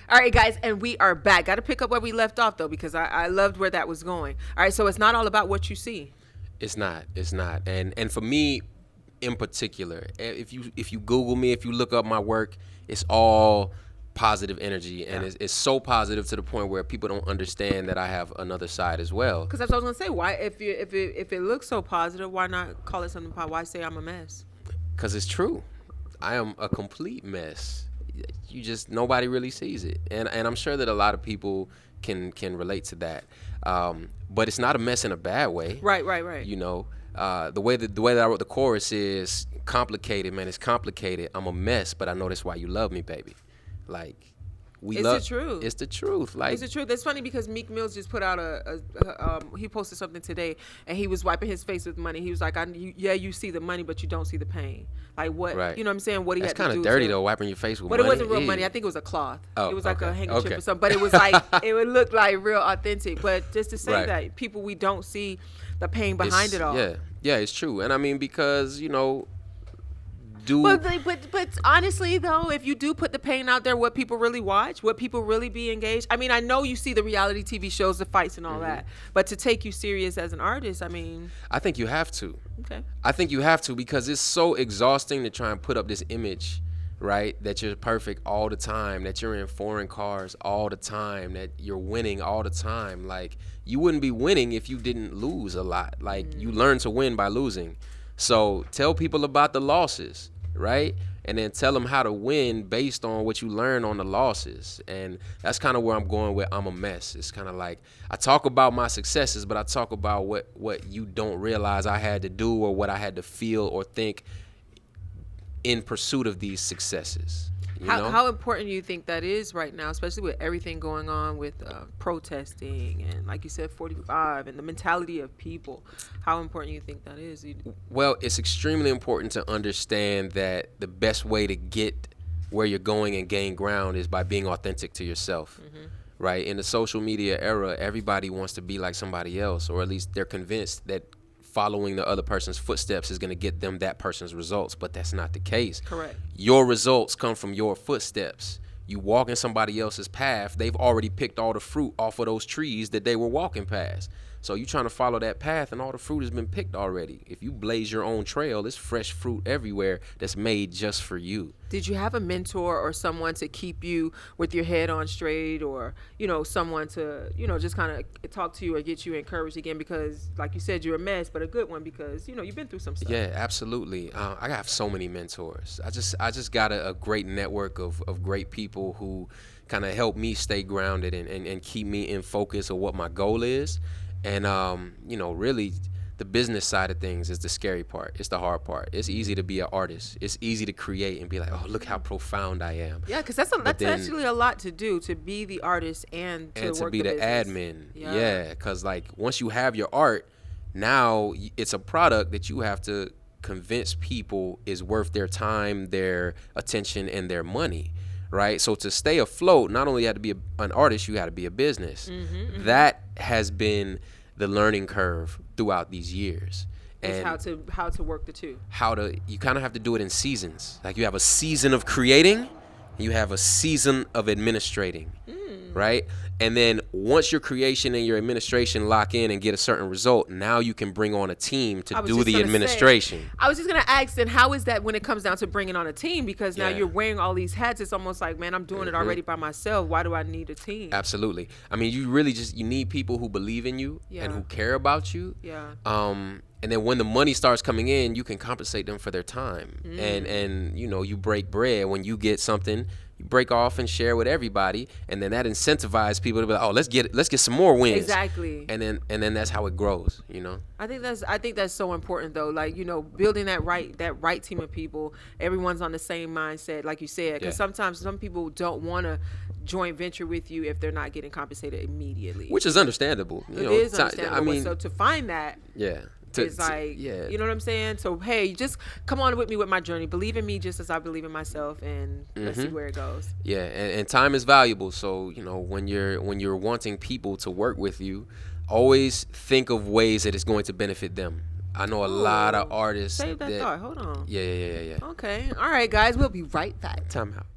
All right, guys, and we are back. Got to pick up where we left off, though, because I loved where that was going. All right, so it's not all about what you see. It's not. And for me, in particular, if you Google me, if you look up my work, it's all positive energy, and it's so positive to the point where people don't understand that I have another side as well. Because that's what I was gonna say. Why, if it looks so positive, why not call it something positive? Why say I'm a mess? Because it's true. I am a complete mess. Nobody really sees it, and I'm sure that a lot of people can relate to that. But it's not a mess in a bad way. Right. You know, the way that I wrote the chorus is complicated, man. It's complicated. I'm a mess, but I know that's why you love me, baby. Like, it's the truth. It's the truth. Like, it's the truth. It's funny because Meek Mills just put out he posted something today, and he was wiping his face with money. He was like, you see the money, but you don't see the pain. Like, what? Right. You know what I'm saying? What he That's had to do. That's kind of dirty though, wiping your face with but money. But it wasn't real money. I think it was a cloth. Oh, it was like a handkerchief or something. But it was like it would look like real authentic. But just to say that people, we don't see the pain behind it all. Yeah, it's true. And I mean, because But honestly, though, if you do put the pain out there, what people really watch, what people really be engaged. I mean, I know you see the reality TV shows, the fights and all that, but to take you serious as an artist, I mean, I think you have to. Okay. I think you have to, because it's so exhausting to try and put up this image, right? That you're perfect all the time, that you're in foreign cars all the time, that you're winning all the time. Like, you wouldn't be winning if you didn't lose a lot. Like, you learn to win by losing. So tell people about the losses, right? And then tell them how to win based on what you learn on the losses. And that's kind of where I'm going with I'm a mess. It's kind of like I talk about my successes, but I talk about what you don't realize I had to do or what I had to feel or think in pursuit of these successes. How important do you think that is right now, especially with everything going on with protesting and, like you said, 45 and the mentality of people? How important do you think that is? Well, it's extremely important to understand that the best way to get where you're going and gain ground is by being authentic to yourself. Right? In the social media era, everybody wants to be like somebody else, or at least they're convinced that following the other person's footsteps is going to get them that person's results, but that's not the case. Correct. Your results come from your footsteps. You walk in somebody else's path, they've already picked all the fruit off of those trees that they were walking past. So you're trying to follow that path, and all the fruit has been picked already. If you blaze your own trail, there's fresh fruit everywhere that's made just for you. Did you have a mentor or someone to keep you with your head on straight, or, someone to, just kind of talk to you or get you encouraged again? Because, like you said, you're a mess, but a good one, because, you've been through some stuff. Yeah, absolutely. I have so many mentors. I just got a great network of great people who kind of help me stay grounded and keep me in focus of what my goal is. And, really the business side of things is the scary part. It's the hard part. It's easy to be an artist. It's easy to create and be like, oh, look how profound I am. Yeah, because that's actually a lot to do, to be the artist and to work be the business. Admin. Yeah, because like once you have your art, now it's a product that you have to convince people is worth their time, their attention, and their money. Right? So to stay afloat, not only you have to be an artist, you got to be a business. That has been the learning curve throughout these years. And how to work the two. You kind of have to do it in seasons. Like you have a season of creating, you have a season of administrating, right? And then once your creation and your administration lock in and get a certain result, now you can bring on a team to do the administration. I was just going to ask, then how is that when it comes down to bringing on a team? Because now you're wearing all these hats. It's almost like, man, I'm doing it already by myself. Why do I need a team? Absolutely. I mean, you really you need people who believe in you and who care about you. Yeah. And then when the money starts coming in, you can compensate them for their time. And you break bread. When you get something, you break off and share with everybody, and then that incentivizes people to be like, oh, let's get some more wins. Exactly. And then that's how it grows, I think that's so important though. Like, building that right team of people, everyone's on the same mindset, like you said, because sometimes some people don't want to joint venture with you if they're not getting compensated immediately. Which is understandable. It is understandable. So to find that. Yeah. It's like, you know what I'm saying? So, hey, just come on with me with my journey. Believe in me just as I believe in myself, and let's see where it goes. Yeah, and time is valuable. So, when you're wanting people to work with you, always think of ways that it's going to benefit them. I know a lot of artists. Save that thought. Hold on. Yeah. Okay. All right, guys. We'll be right back. Time out.